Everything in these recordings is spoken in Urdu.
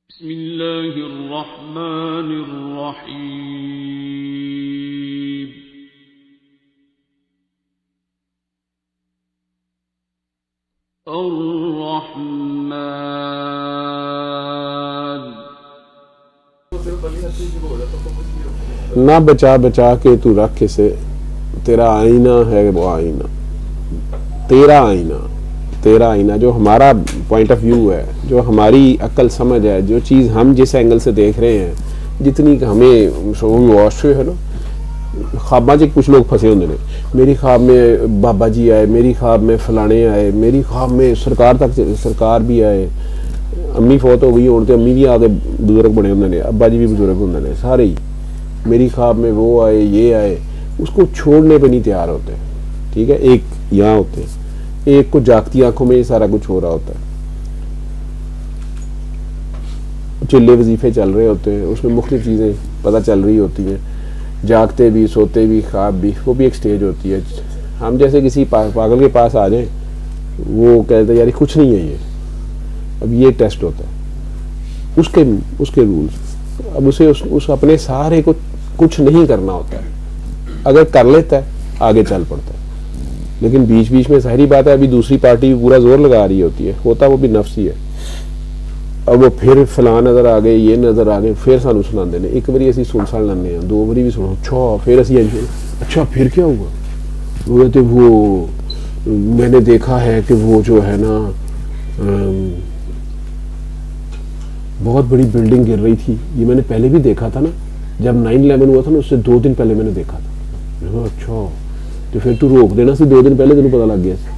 بسم الله الرحمن الرحيم الرحمن نہ بچا بچا کے تو رکھ اسے، تیرا آئینہ ہے وہ آئینہ، تیرا آئینہ جو ہمارا پوائنٹ آف ویو ہے، جو ہماری عقل سمجھ ہے، جو چیز ہم جس اینگل سے دیکھ رہے ہیں، جتنی ہمیں ہے نا خواباں چ کچھ لوگ پھنسے ہوندے نے، میری خواب میں بابا جی آئے، میری خواب میں فلانے آئے، میری خواب میں سرکار بھی آئے، امی فوت ہو گئی ہون تے امی بھی آدھے بزرگ بنے ہوندے نے، ابا جی بھی بزرگ ہوندے نے، سارے ہی میری خواب میں وہ آئے یہ آئے، اس کو چھوڑنے پہ نہیں تیار ہوتے، ٹھیک ہے، ایک یہاں ہوتے ہیں، ایک کو جاگتی آنکھوں میں یہ سارا کچھ ہو رہا ہوتا ہے، چلے وظیفے چل رہے ہوتے ہیں، اس میں مختلف چیزیں پتہ چل رہی ہوتی ہیں، جاگتے بھی سوتے بھی خواب بھی، وہ بھی ایک سٹیج ہوتی ہے۔ ہم جیسے کسی پاگل کے پاس آ جائیں، وہ کہتے ہیں یار کچھ نہیں ہے، یہ اب یہ ٹیسٹ ہوتا ہے، اس کے رولز، اب اسے اس اپنے سارے کو کچھ نہیں کرنا ہوتا ہے، اگر کر لیتا ہے آگے چل پڑتا ہے، لیکن بیچ بیچ میں ظاہری بات ہے ابھی دوسری پارٹی پورا زور لگا رہی ہوتی ہے، ہوتا وہ بھی نفس ہی ہے، اب وہ پھر فلاں نظر آ گئے، یہ نظر آ گئے، پھر سانو سناندے نے، ایک باری اسی سن لینے ہیں، دو باری بھی سنو، اچھا پھر اسی اچھا پھر کیا ہوا، وہ کہتے وہ میں نے دیکھا ہے کہ وہ جو ہے نا بہت بڑی بلڈنگ گر رہی تھی، یہ میں نے پہلے بھی دیکھا تھا نا، جب 9/11 ہوا تھا نا اس سے 2 دن پہلے میں نے دیکھا تھا، اچھا تو پھر تو روک دینا سی، 2 دن پہلے تینوں پتہ لگ گیا سی،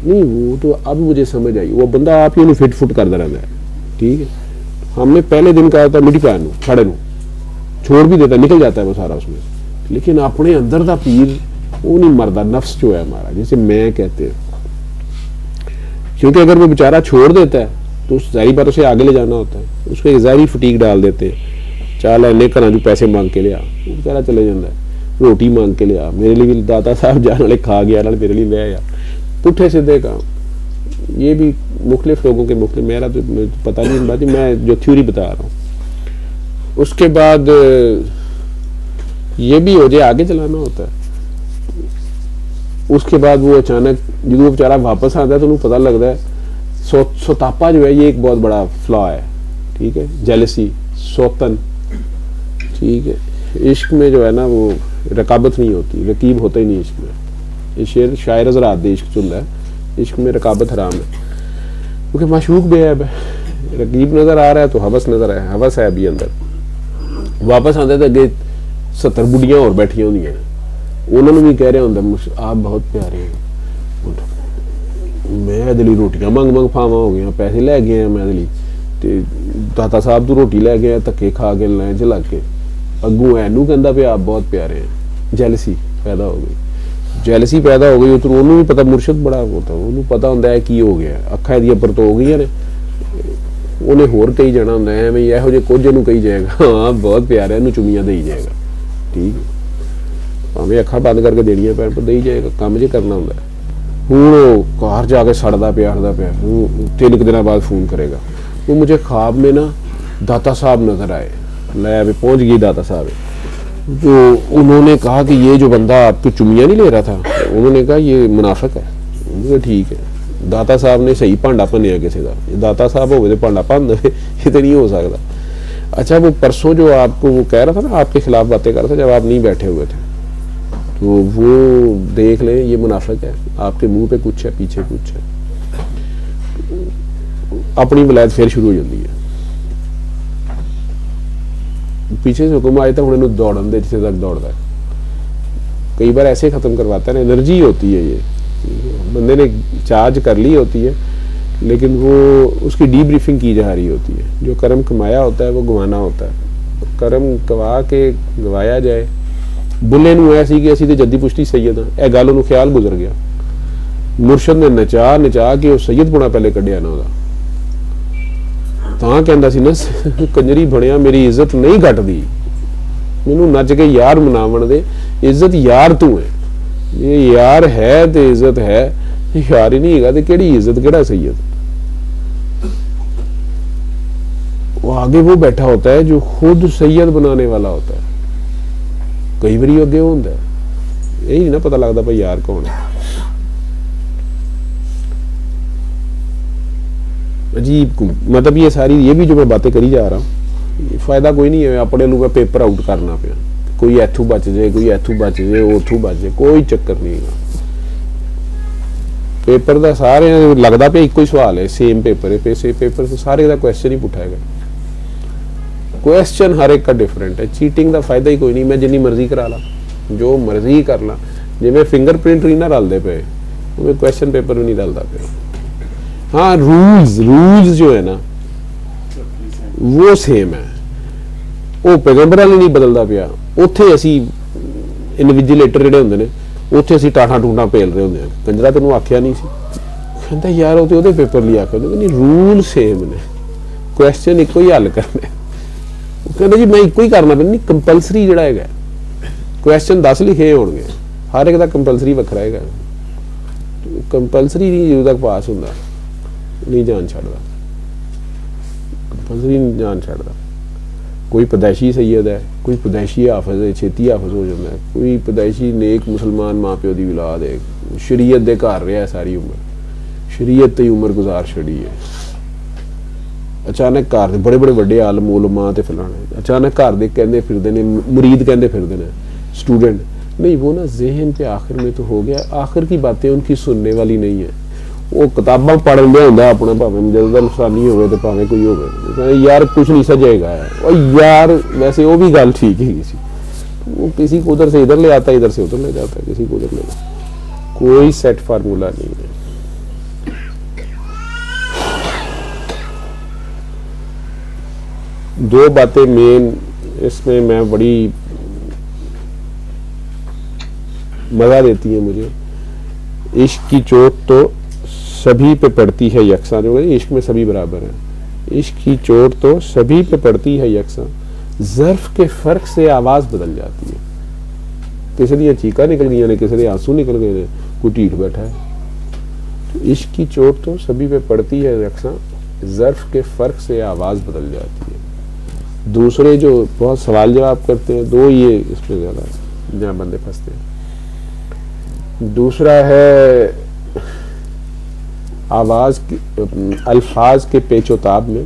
نہیں وہ تو اب مجھے سمجھ آئی، وہ بندہ آپ ہی انہوں فٹ فٹ کرتا رہتا ہے، ٹھیک ہے، ہم نے پہلے دن کہا تھا مٹی پیر نو کھڑے نو چھوڑ بھی دیتا، نکل جاتا ہے وہ سارا اس میں، لیکن اپنے اندر دا پیر وہ نہیں مردا، نفس جو ہے ہمارا جسے میں کہتے ہیں، کیونکہ اگر وہ بیچارہ چھوڑ دیتا ہے تو اس ظاہری بات اسے آگے لے جانا ہوتا ہے، اس کو ایک ظاہری فٹیگ ڈال دیتے ہیں، چال اینے گھراں جو پیسے مانگ کے لیا، وہ بیچارہ چلے جاتا ہے، روٹی مانگ کے لیا، میرے لیے بھی داتا صاحب جان والے کھا گیا، میرے لیے لے آیا، پٹھے سیدھے کام، یہ بھی مختلف لوگوں کے مختلف، میرا تو پتہ نہیں بات، میں جو تھیوری بتا رہا ہوں، اس کے بعد یہ بھی ہو جائے آگے چلانا ہوتا ہے، اس کے بعد وہ اچانک جب وہ بیچارہ واپس آتا ہے تو انہوں پتہ لگتا ہے سوتاپا جو ہے یہ ایک بہت بڑا فلا ہے، ٹھیک ہے، جیلسی، سوتن، ٹھیک ہے، عشق میں جو ہے نا وہ رقابت نہیں ہوتی، رقیب ہوتا ہی نہیں عشق میں، یہ شاعر حضرات دے عشق چل رہا ہے، عشق میں رقابت حرام ہے، کیونکہ معشوق بے عیب ہے، رقیب نظر آ رہا ہے تو حوث نظر ہے، حوث ہے ابھی اندر، واپس آتے تھے اگے 70 بڑھیاں اور بیٹھی ہوندی ہیں، انہوں نے بھی کہہ رہے ہوندے آپ بہت پیارے ہیں، میں دلی روٹیاں منگ پھاواں ہو گیا، پیسے لے گئے ہیں میں دلی داتا صاحب تو روٹی لے گئے دھکے کھا کے لائن چ لگ کے، اگوں اینو کہندا پیا آپ بہت پیارے ہیں، جیلسی پیدا ہو گئی، جیلسی پیدا ہو گئی، تو انہوں بھی پتا مرشد بڑا ہوتا، انہوں پتا ہوندا ہے کی ہو گیا، اکھاں دی پر تو ہو گئی نے، انہیں ہور کہی جانا ہوندا ہے میں یہو جے کچھ نوں کہی جائے گا، ہاں بہت پیارا ہے، انہوں چومیاں دئی جائے گا، ٹھیک ہے، ہمیں اکھاں بند کر کے دینیاں پین پر دئی جائے گا، کام جے کرنا ہوندا ہے، ہوں گھر جا کے سڑدا پیا 3 دنوں بعد فون کرے گا، وہ مجھے خواب میں نا داتا صاحب نظر آئے، لے ابھی پہنچ گئی داتا صاحب، تو انہوں نے کہا کہ یہ جو بندہ آپ کی چمیاں نہیں لے رہا تھا، انہوں نے کہا یہ منافق ہے، انہوں نے کہا ٹھیک ہے، داتا صاحب نے صحیح بھانڈا بنیا کسی کا، داتا صاحب ہوئے تو بھانڈا بن دے، یہ تو نہیں ہو سکتا، اچھا وہ پرسوں جو آپ کو وہ کہہ رہا تھا نا آپ کے خلاف باتیں کر رہا تھا جب آپ نہیں بیٹھے ہوئے تھے، تو وہ دیکھ لیں یہ منافق ہے، آپ کے منہ پہ کچھ ہے پیچھے کچھ ہے، اپنی ولایت پھر شروع ہو جاتی ہے، پیچھے سے حکم آئے تھا ہوں دوڑن دے جتنے تک دوڑتا ہے، کئی بار ایسے ختم کرواتا ہے، انرجی ہوتی ہے، یہ بندے نے چارج کر لی ہوتی ہے، لیکن وہ اس کی ڈی بریفنگ کی جا رہی ہوتی ہے، جو کرم کمایا ہوتا ہے وہ گوانا ہوتا ہے، کرم گوا کے گوایا جائے، بلے نو ایسی کہ اسی تے جدی پشتی سید ہاں، اے گل انہوں خیال گزر گیا، مرشد نے نچا کے وہ سید بنا پہلے کڈیا نا وہ تاں کہندا سی نا کنجری بنیا میری عزت نہیں گھٹ دی، مینوں نچ کے یار مناون دے، عزت یار تو ہے، یہ یار ہے تے عزت ہے، یار ہی نہیں ہے تے کیڑی عزت کیڑا سید، وہ آگے وہ بیٹھا ہوتا ہے جو خود سید بنانے والا ہوتا ہے. کئی باری اگے ہوتا ہے, یہی نہ پتا لگتا بھائی یار کون ہے. عجیب, مطلب یہ ساری یہ بھی جو میں باتیں کری جا رہا ہوں فائدہ کوئی نہیں ہے. اپنے لوگ پیپر آؤٹ کرنا پیا, کوئی ایتھو بچ جائے, کوئی ایتھو بچ جائے, اوتھو بچ جائے, کوئی چکر نہیں ہے. پیپر دا سارے لگتا پہ ایک ہی سوال ہے, سیم پیپر ہے, پیپر سے سارے the question he پٹھائے God. Question ہر ایک کا ڈفرینٹ ہے. چیٹنگ دا فائدہ ہی کوئی نہیں. میں جنی مرضی کرا لا, جو مرضی کر لا, جی میں فنگر پرنٹ نہیں نہ ڈالتے پے, میں کوشچن پیپر بھی نہیں ڈالتا پہ. ہاں رولز جو ہے نا وہ سیم ہے, وہ پیغمبر والے نہیں بدلتا پیا. اتنے اسی انویجیلیٹر جڑے ہوندے نے اتنے اسی ٹاٹا ٹوٹا پیل رہے ہوندے ہیں. کنجرا تینوں آخیا نہیں سی, کہتا یار وہ تو پیپر لیا کر. نہیں, رول سیم نے, کوشچن ایک ہی حل کرنے. کہتے جی میں ایک ہی کرنا پہ. نہیں, کمپلسری جڑا ہے کوشچن 10 لکھے ہون گے, ہر ایک دا کمپلسری وکھرا ہے. کمپلسری نہیں جدوں تک پاس ہوندا نہیں جان چھڑدا, کمپلسری نہیں جان چھڑدا. کوئی پیدائشی سید ہے, کوئی پیدائشی حافظ ہے, چھیتی حافظ ہو جاتا ہے. کوئی پیدائشی نیک مسلمان ماں پیو دی اولاد ہے, شریعت دے گھر رہا ہے ساری عمر, شریعت تے عمر گزار چھڑی ہے. اچانک گھر دے بڑے بڑے وڈے عالم علماء تے فلانے, اچانک گھر دے کہندے پھردے نے, مرید کہندے پھردے نے, اسٹوڈنٹ نہیں. وہ نا ذہن پہ آخر میں تو ہو گیا, آخر کی باتیں ان کی سننے والی نہیں ہے. وہ کتاباں پڑھ لیا ہوں اپنا, بھاوے مجدد الفسانی ہوئے تو بھاوے کوئی ہوگا, یار کچھ نہیں سجائے گا. اور یار ویسے وہ بھی گل ٹھیک ہے, وہ کسی کو ادھر سے ادھر لے آتا ہے, ادھر سے ادھر لے جاتا ہے, کسی کو ادھر لے جاتا ہے. کوئی سیٹ فارمولا نہیں ہے. دو باتیں مین اس میں بڑی مزہ دیتی ہیں مجھے. عشق کی چوٹ تو سبھی پہ پڑتی ہے یکساں, جو عشق میں سبھی برابر ہیں. عشق کی چوٹ تو سبھی پہ پڑتی ہے یکساں, ظرف کے فرق سے آواز بدل جاتی ہے. کسی دیا چیخاں نکل گئی نے, کسی دے آنسو نکل گئے نے, کوئی ٹھیٹ بیٹھا ہے. تو عشق کی چوٹ تو سبھی پہ پڑتی ہے یکساں, ظرف کے فرق سے آواز بدل جاتی ہے. دوسرے جو بہت سوال جواب کرتے ہیں, دو یہ اس پہ زیادہ جہاں بندے پھنستے ہیں. دوسرا ہے آواز کی, الفاظ کے پیچ و تاب میں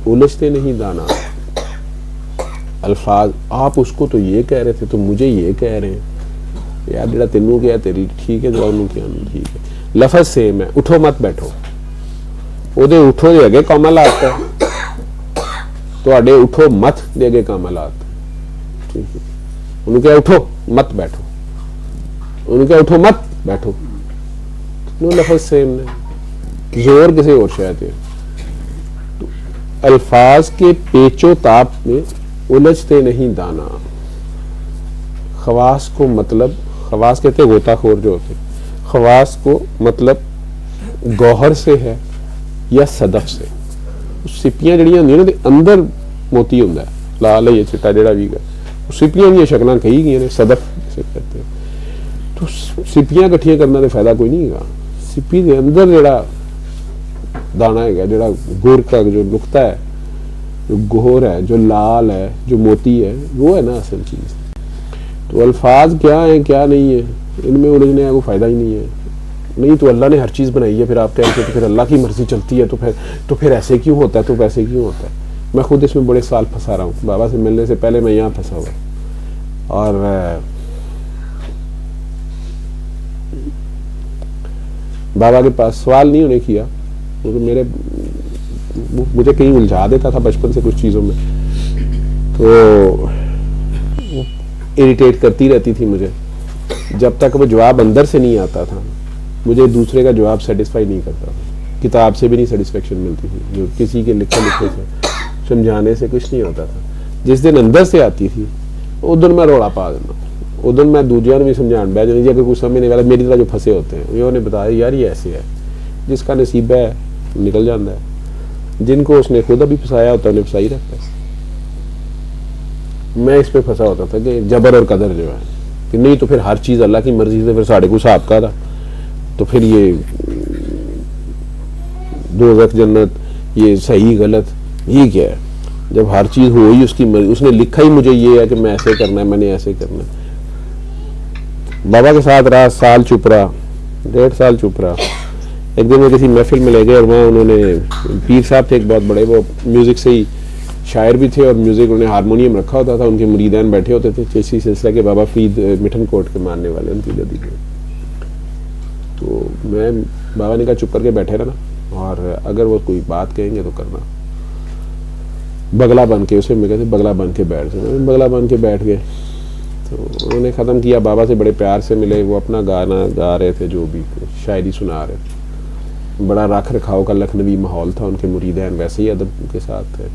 الجھتے نہیں دانا. الفاظ آپ اس کو تو یہ کہہ رہے تھے تو مجھے یہ کہہ رہے ہیں. یار جڑا تینوں کیا تیری ٹھیک ہے, جو انہوں کیا ٹھیک ہے. لفظ سیم ہے, اٹھو مت بیٹھو, وہ دے اٹھو دے اگے کاما لاتا ہے, تو اڈے اٹھو مت دے اگے کاما لاتا ہے. ٹھیک ہے, انہوں کیا اٹھو مت بیٹھو, انہوں کیا اٹھو مت بیٹھو, نو لفظ سیم نے, زور کسی اور شاید ہے. الفاظ کے پیچ و تاب میں الجھتے نہیں دانا. خواص کو مطلب, خواص کہتے ہیں غوطہ خور جو ہوتے, خواص کو مطلب گوہر سے ہے یا صدف سے. سپیاں جڑیاں ہوندیاں نے اندر موتی ہوندا ہے, لال ہے یا چٹا جڑا بھی ہے, سپیاں دی شکلاں کئی گئی نے, صدف سے کہتے ہیں. تو سپیاں کٹھیاں کرنا دے فائدہ کوئی نہیں ہے. سپی دے اندر جڑا دانا ہے, جڑا گور کا جو نقطہ ہے, جو گہر ہے, جو لال ہے, جو موتی ہے, وہ ہے نا اصل چیز. تو الفاظ کیا ہیں کیا نہیں ہے, ان میں الجھنے کا کوئی فائدہ ہی نہیں ہے. نہیں تو اللہ نے ہر چیز بنائی ہے, پھر آپ کہیں کہ پھر اللہ کی مرضی چلتی ہے, تو پھر ایسے کیوں ہوتا ہے, تو ویسے کیوں ہوتا ہے. میں خود اس میں بڑے سال پھنسا رہا ہوں. بابا سے ملنے سے پہلے میں یہاں پھنسا ہوا, اور بابا کے پاس سوال نہیں ہونے کیا, کیونکہ مجھے کہیں الجھا دیتا تھا بچپن سے کچھ چیزوں میں, تو اریٹیٹ کرتی رہتی تھی مجھے. جب تک وہ جواب اندر سے نہیں آتا تھا, مجھے دوسرے کا جواب سیٹسفائی نہیں کرتا تھا. کتاب سے بھی نہیں سیٹسفیکشن ملتی تھی, جو کسی کے لکھے سے سمجھانے سے کچھ نہیں ہوتا تھا. جس دن اندر سے آتی تھی اس دن میں روڑا پا دینا, اس دن میں دوسرے بھی سمجھان بہ جانی. اگر کچھ سمجھنے والا میری طرح جو پھنسے ہوتے ہیں, انہوں نے بتایا یار یہ ایسے ہے, جس کا نصیب ہے نکل جاتا ہے, جن کو اس نے خود ابھی پھنسایا ہوتا ہے انہیں پھنسائی رکھتا ہے. میں اس پہ پھنسا ہوتا تھا کہ جبر اور قدر جو ہے, کہ نہیں تو پھر ہر چیز اللہ کی مرضی سے, پھر ساڑھے کو حساب کا تھا, تو پھر یہ دوزخ جنت, یہ صحیح غلط, یہ کیا ہے. جب ہر چیز ہوئی اس کی مرضی، اس نے لکھا ہی مجھے یہ ہے کہ میں ایسے کرنا ہے، میں نے ایسے کرنا ہے. بابا کے ساتھ رہا، سال چپ رہا، 1.5 سال چپ رہا. ایک دن میں کسی محفل میں لے گئے اور وہاں انہوں نے پیر صاحب تھے ایک بہت بڑے، وہ میوزک سے ہی شاعر بھی تھے اور میوزک انہوں نے ہارمونیم رکھا ہوتا تھا. ان کے مریدین بیٹھے ہوتے تھے اسی سلسلہ کے، بابا فرید مٹھن کوٹ کے ماننے والے ان کی جدی کے. تو میں بابا نے کہا چپ کر کے بیٹھے رہنا اور اگر وہ کوئی بات کہیں گے تو کرنا. بگلا بن کے، اسے میں کہتے بگلا بن کے بیٹھ جائے. بگلا بن کے بیٹھ گئے تو انہوں نے ختم کیا. بابا سے بڑے پیار سے ملے، وہ اپنا گانا گا رہے تھے، جو بھی شاعری سنا رہے تھے. بڑا رکھ رکھاؤ کا لکھنوی ماحول تھا. ان کے مریدین ویسے ہی ادب کے ساتھ تھے.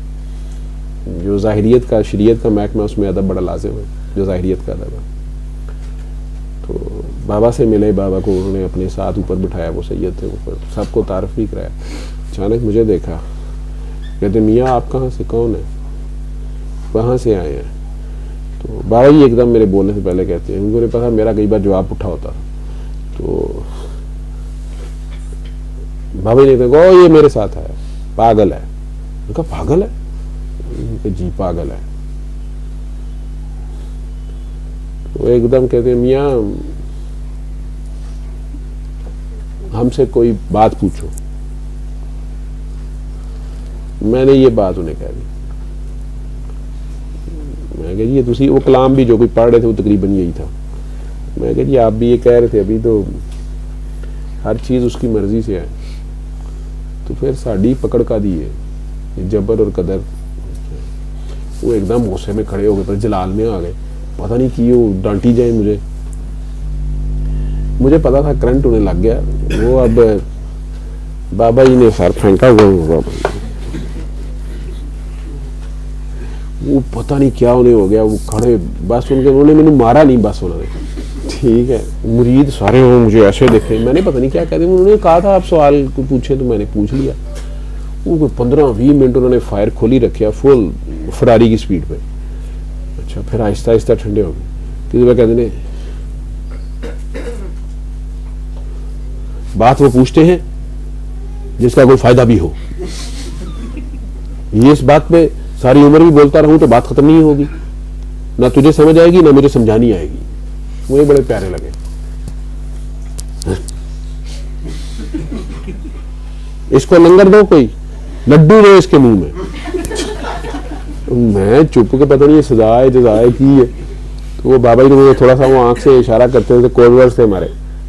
جو ظاہریت کا شریعت کا محکمہ، اس میں ادب بڑا لازم ہے، جو ظاہریت کا ادب ہے. تو بابا سے ملے، بابا کو انہوں نے اپنے ساتھ اوپر بٹھایا، وہ سید تھے اوپر، سب کو تعارف بھی کرایا. اچانک مجھے دیکھا، کہتے میاں آپ کہاں سے، کون ہیں، کہاں سے آئے ہیں؟ تو بابا جی ایک دم میرے بولنے سے پہلے کہتے ہیں، ان کو نہیں پتا میرا کئی بار جواب اٹھا ہوتا. تو بابا جی نے کہا یہ میرے ساتھ آیا، پاگل ہے. میں کہا پاگل ہے؟ جی پاگل ہے. وہ ایک دم کہتے ہیں میاں ہم سے کوئی بات پوچھو. میں نے یہ بات انہیں کہہ دی. میں کہ جی تسی وہ کلام بھی جو کوئی پڑھ رہے تھے وہ تقریباً یہی تھا. میں کہ جی آپ بھی یہ کہہ رہے تھے ابھی تو ہر چیز اس کی مرضی سے ہے، تو پھر ساڑی پکڑ کا دی ہے جبر اور قدر. وہ ایک دم غصے میں کھڑے ہو گئے، پر جلال میں آ گئے. پتہ نہیں کیوں ڈانٹی جائیں مجھے پتا تھا کرنٹ انہیں لگ گیا. وہ اب بابا جی نے سر پھینکا، وہ پتہ نہیں کیا انہیں ہو گیا. وہ کھڑے بس انہوں نے مجھے مارا نہیں، بس انہوں نے ٹھیک ہے. مرید سارے ہوں مجھے ایسے دیکھے، میں نے پتہ نہیں کیا کہتے. انہوں نے کہا تھا آپ سوال کو پوچھیں تو میں نے پوچھ لیا. وہ کوئی 15-20 منٹ انہوں نے فائر کھولی رکھا فل فراری کی سپیڈ پہ. اچھا پھر آہستہ آہستہ ٹھنڈے ہو گئے. کسی بار کہتے ہیں بات وہ پوچھتے ہیں جس کا کوئی فائدہ بھی ہو. یہ اس بات پہ ساری عمر بھی بولتا رہوں تو بات ختم نہیں ہوگی، نہ تجھے سمجھ آئے گی نہ مجھے سمجھانی آئے گی. مجھے بڑے پیارے لگے. اس کو لنگر دو، کوئی لڈو دو اس کے منہ میں. میں چپ کے پتہ نہیں یہ سزا ہے جزا ہے کی ہے. تو وہ بابا جی نے تھوڑا سا وہ آنکھ سے اشارہ کرتے تھے، کوڈ ورڈز تھے ہمارے.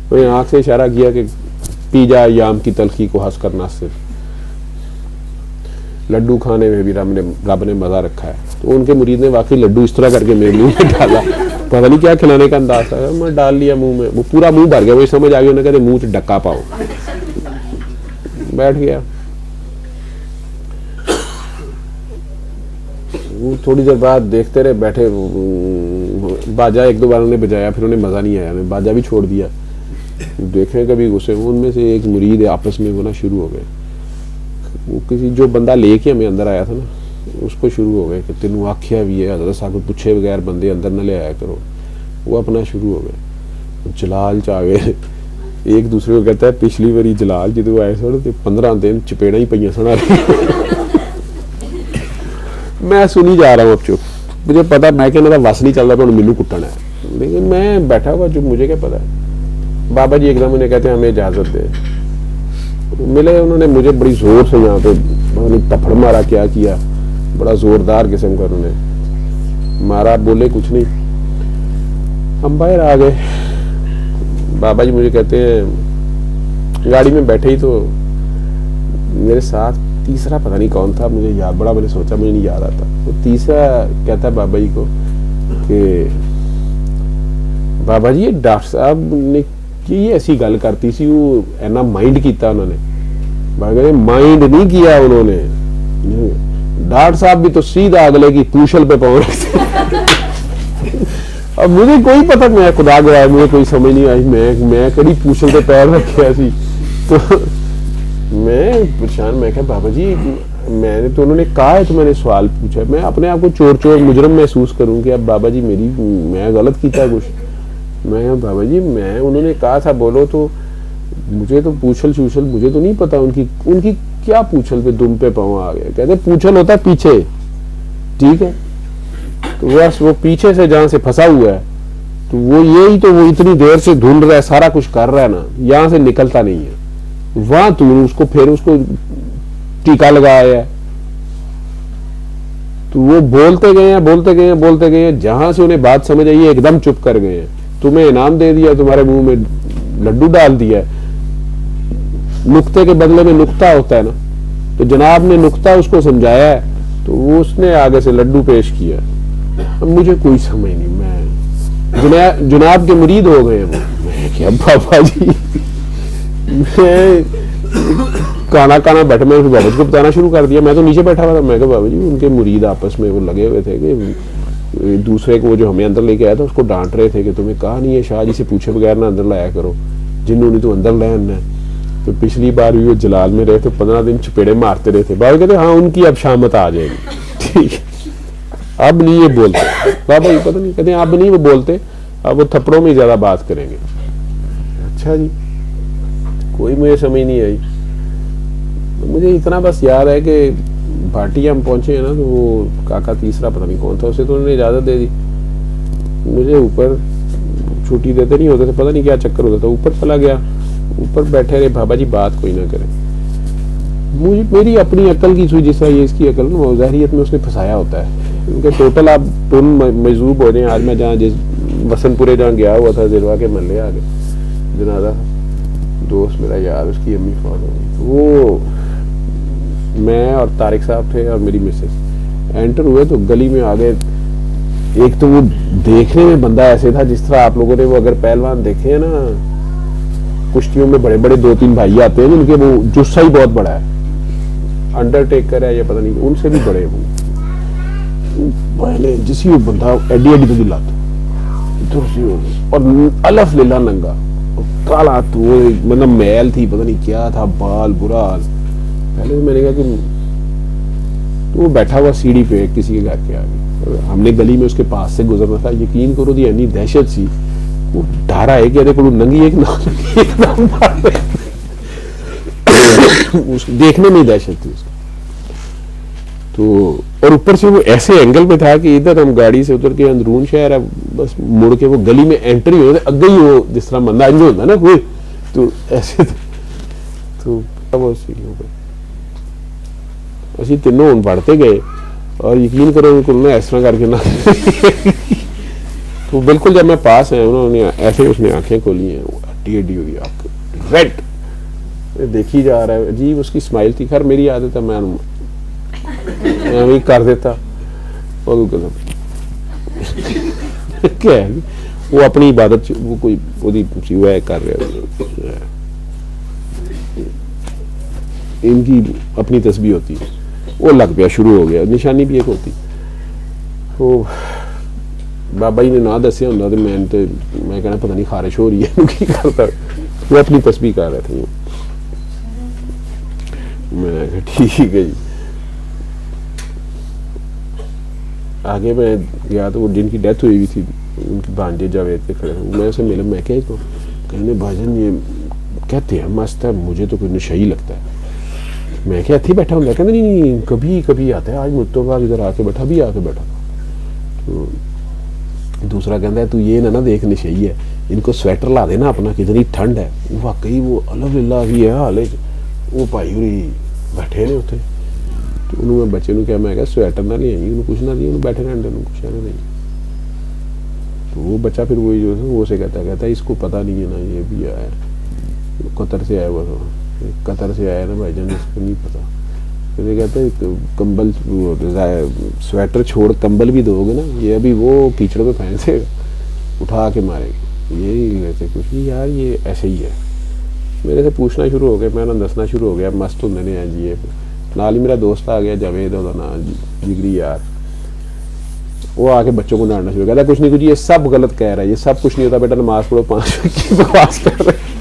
تو یہ آنکھ سے اشارہ کیا کہ پی جا ایام کی تلخی کو ہنس کرنا سے. لڈو کھانے میں بھی رب نے مزہ رکھا ہے. تو ان کے مرید نے واقعی لڈو اس طرح کر کے میرے منہ میں ڈالا. پتہ نہیں کیا کھلانے کا انداز تھا، میں ڈال لیا منہ میں. وہ پورا منہ بھر گیا. وہ سمجھ آ گئی، انہوں نے کہتے منہ سے ڈکا پاؤ. بیٹھ گیا. وہ تھوڑی دیر بعد دیکھتے رہے بیٹھے. باجا ایک دو بار انہوں نے بجایا، پھر انہیں مزہ نہیں آیا، میں باجا بھی چھوڑ دیا. دیکھیں کبھی غصے. ان میں سے ایک مرید آپس میں ہونا شروع ہو گئے. وہ کسی جو بندہ لے کے ہمیں اندر آیا تھا نا، اس کو شروع ہو گئے کہ تینوں آکھیا بھی ہے حضرت صاحب کو پوچھے بغیر بندے اندر نہ لے آیا کرو. وہ اپنا شروع ہو گئے. جلال چاہ گئے. ایک دوسرے کو کہتا ہے پچھلی باری جلال جدو آئے سن 15 دن چپیڑا ہی پہ سن. میں سنی جا رہا ہوں اب چپ. مجھے پتا میں کہ وس نہیں چل رہا تو مینو کٹنا ہے، لیکن میں بیٹھا ہوا جو مجھے کیا پتا ہے. بابا جی ایک دم انہیں کہتے ہیں ہمیں اجازت دے. ملے انہوں نے مجھے بڑی زور سے یہاں پہ تپڑ مارا. کیا بڑا زوردار قسم کا انہوں نے مارا. بولے کچھ نہیں. ہم باہر آ گئے. بابا جی مجھے کہتے ہیں گاڑی میں بیٹھے ہی تو میرے ساتھ تیسرا پتہ نہیں کون تھا، مجھے یاد بڑا میں نے سوچا مجھے نہیں یاد آتا. وہ تیسرا کہتا ہے بابا جی کو کہ بابا جی یہ ڈاکٹر صاحب نے یہ ایسی گل کرتی سی، وہ اینا مائنڈ کیتا انہوں نے. بابا مائنڈ نہیں کیا انہوں نے. ڈاکٹر صاحب بھی تو سیدھا اگلے کی پوچھل پہ پہنچ رکھتے. اب مجھے کوئی پتہ، میں خدا گواہ مجھے کوئی سمجھ نہیں آئی میں کڑی پوچھل پہ پیر رکھیا سی. تو میں پریشان. میں کہا بابا جی میں نے تو انہوں نے کہا ہے تو میں نے سوال پوچھا. میں اپنے آپ کو چور مجرم محسوس کروں کہ اب بابا جی میں غلط کیتا ہے کچھ. میں بابا جی انہوں نے کہا تھا بولو تو مجھے تو پوچھل مجھے تو نہیں پتا ان کی کیا پوچھل پہ دم پہ پاؤں آ گیا. کہتے پوچھل ہوتا ہے پیچھے، ٹھیک ہے. تو بس وہ پیچھے سے جہاں سے پھنسا ہوا ہے تو وہ یہی تو وہ اتنی دیر سے ڈھونڈ رہا ہے, سارا کچھ کر رہا ہے نا, یہاں سے نکلتا نہیں ہے. وہاں تو اس کو پھر اس کو ٹیکا لگایا ہے. تو وہ بولتے گئے ہیں, جہاں سے انہیں بات سمجھ آئی ہے ایک دم چپ کر گئے ہیں. تمہیں انعام دے دیا, تمہارے منہ میں لڈو ڈال دیا. نقطے کے بدلے میں نقطہ ہوتا ہے نا, تو جناب نے نقطہ اس کو سمجھایا ہے تو وہ اس نے آگے سے لڈو پیش کیا. اب مجھے کوئی سمجھ نہیں, میں جناب کے مرید ہو گئے ہیں. میں کیا بابا جی, میں کانا بیٹھا, میں بابا جی کو بتانا شروع کر دیا. میں تو نیچے بیٹھا ہوا تھا. میں کہا بابا جی ان کے مرید آپس میں وہ لگے ہوئے تھے کہ دوسرے کو جو ہمیں اندر لے کے آیا تھا اس کو ڈانٹ رہے تھے کہ تمہیں کہا نہیں ہے شاہ جی سے پوچھے بغیر نہ اندر لایا کرو, جنہوں نے تو اندر لے. تو پچھلی بار بھی وہ جلال میں رہے تو 15 دن چپیڑے مارتے رہے تھے. بابا کہتے ہاں ان کی اب شامت آ جائے گی. ٹھیک ہے, اب نہیں یہ بولتے بابا جی, پتہ نہیں کہتے اب نہیں وہ بولتے, اب وہ تھپڑوں میں زیادہ بات کریں گے. اچھا جی, کوئی مجھے سمجھ نہیں آئی. مجھے اتنا بس یاد ہے کہ بھاٹی ہم پہنچے ہیں نا, تو وہ کاکا تیسرا پتہ نہیں کون تھا, اسے تو انہوں نے اجازت دے دی. مجھے اوپر چھٹی دیتے نہیں ہوتے تھے, پتہ نہیں کیا چکر ہوتا تھا. اوپر چلا گیا, اوپر بیٹھے رہے. بابا جی بات کوئی نہ کرے. مجھے میری اپنی عقل کی سوئی, جس طرح یہ اس کی عقل نا, ظاہریت میں اس نے پھنسایا ہوتا ہے. کیونکہ ٹوٹل آپ تم مجذوب ہو جائیں. آج میں جہاں جس وسن پورے جہاں گیا ہوا تھا, دلوا کے محلے آ گئے جنازہ, دوست میرا یار, اس کی امی فوت ہو گئی. وہ میں اور طارق صاحب تھے اور میری مسز انٹر ہوئے تو گلی میں آگے. ایک تو وہ دیکھنے میں بندہ ایسے تھا جس طرح آپ لوگوں نے وہ اگر پہلوان دیکھے ہیں نا کشتیوں میں, بڑے بڑے 2-3 بھائی آتے ہیں جن کے وہ جسہ ہی بہت بڑا ہے, انڈرٹیکر ہے یا پتہ نہیں, ان سے بھی بڑے. وہ جسی وہ بندہ ایڈی ایڈی تو دلاتا اور الف لیلا ننگا کالا, تو وہ مطلب میل تھی, پتہ نہیں کیا تھا, بال برا حال. پہلے میں نے کہا کہ وہ بیٹھا ہوا سیڑھی پہ کسی کے گھر کے آگے, ہم نے گلی میں اس کے پاس سے گزرنا تھا. یقین کرو دی اتنی دہشت سی, وہ ڈارا ہے کہ کو ننگی ایک دیکھنے میں دہشت تھی اس کو. تو اور اوپر سے وہ ایسے اینگل پہ تھا کہ ادھر ہم گاڑی سے اتر کے اندرون شہر ہے, بس مڑ کے وہ گلی میں انٹری ہوئے اگے ہی وہ جس طرح بندہ انجو ہوتا ہے نا کوئی, تو ایسے تو وہ سیڑھیوں پہ اسی تینوں ہوں پڑھتے گئے. اور یقین کرو بالکل نہ اس طرح کر کے نہ تو بالکل جب میں پاس ہے انہوں نے ایسے اس نے آنکھیں کھولی ہیں, وہ ہڈی ہڈی ہوئی آنکھ ریڈ دیکھی جا رہا ہے. عجیب اس کی اسمائل تھی. خیر میری عادت ہے میں وہی کر دیتا. کیا ہے وہ اپنی عبادت وہ کوئی وہ کر رہے, ان کی اپنی تسبیح ہوتی ہے, وہ لگ پیا شروع ہو گیا. نشانی بھی ایک ہوتی. وہ بابا جی نے نہ دسیا ہوں تو میں کہنا پتہ نہیں خارش ہو رہی ہے, کی کرتا. وہ اپنی تسبیح کر رہے تھے. میں ٹھیک ہے جی. آگے میں گیا تو وہ جن کی ڈیتھ ہوئی تھی ان کی بھانجے جاوید پہ کھڑے ہوئے, میں اسے ملا. میں کہا تو کہنے بھاجن یہ کہتے ہیں مست ہے, مجھے تو کوئی نشئی لگتا ہے. میں کیا اتھی بیٹھا ہوں, میں کہتا نہیں کبھی کبھی آتا ہے, آج مجھ تو بعد ادھر آ کے بیٹھا بھی آ کے بیٹھا. تو دوسرا کہتا ہے تو یہ نہ دیکھ نشئی ہے, ان کو سویٹر لا دینا اپنا, کتنی ٹھنڈ ہے. واقعی وہ الحمدللہ بھی ہے حال, وہ پائی ہوئی بیٹھے نے اتنے. تو انہوں میں بچے کیا میں کہا سویٹر نہ لے آئی, انہوں کچھ نہ دیا, انہوں بیٹھے رہنے انہوں کچھ نہیں. تو وہ بچہ پھر وہی جو ہے وہ اسے کہتا ہے اس کو پتہ نہیں ہے نا, یہ بھی آیا ہے قطر سے آیا ہوا تھا, قطر سے آیا نا بھائی جان, اس کو نہیں پتا. پھر یہ کہتے ہیں کمبل سویٹر چھوڑ کمبل بھی دو گے نا, یہ ابھی وہ کیچڑ پہ پھینکے اٹھا کے مارے گے. یہی لیتے کچھ نہیں یار, یہ ایسے ہی ہے. میرے سے پوچھنا شروع ہو گیا, میں نے دسنا شروع ہو گیا, مست ہوں نے جی. نال ہی میرا دوست آ گیا جاوید, جگری یار, وہ آ کے بچوں کو ڈانٹنا شروع کہتا کچھ نہیں کچھ یہ سب غلط کہہ رہا ہے, یہ سب کچھ نہیں ہوتا بیٹا, نماز پڑھو 5 وقت کی بکواس کر رہے.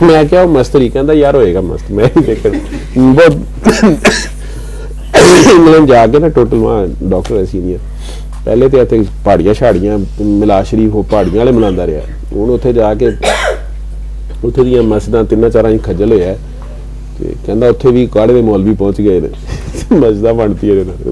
میں کیا مست طریقہ تھا یار, ہوئے گا مست. میں بہت انگلینڈ جا کے نا ٹوٹل وہاں ڈاکٹر ہے سینئر, پہلے تو اتنے پہاڑیاں شاڑیاں ملا شریف وہ پہاڑیاں والے منا رہا. ہوں اتنے جا کے اتنے دیا مسجد 3-4 کھجل ہوا, ਤੇ ਕਹਿੰਦਾ ਉੱਥੇ ਵੀ ਕਾੜੇ ਦੇ ਮੌਲਵੀ ਪਹੁੰਚ ਗਏ ਨੇ ਮਸਜਿਦਾਂ ਬਣਤੀ ਹੈ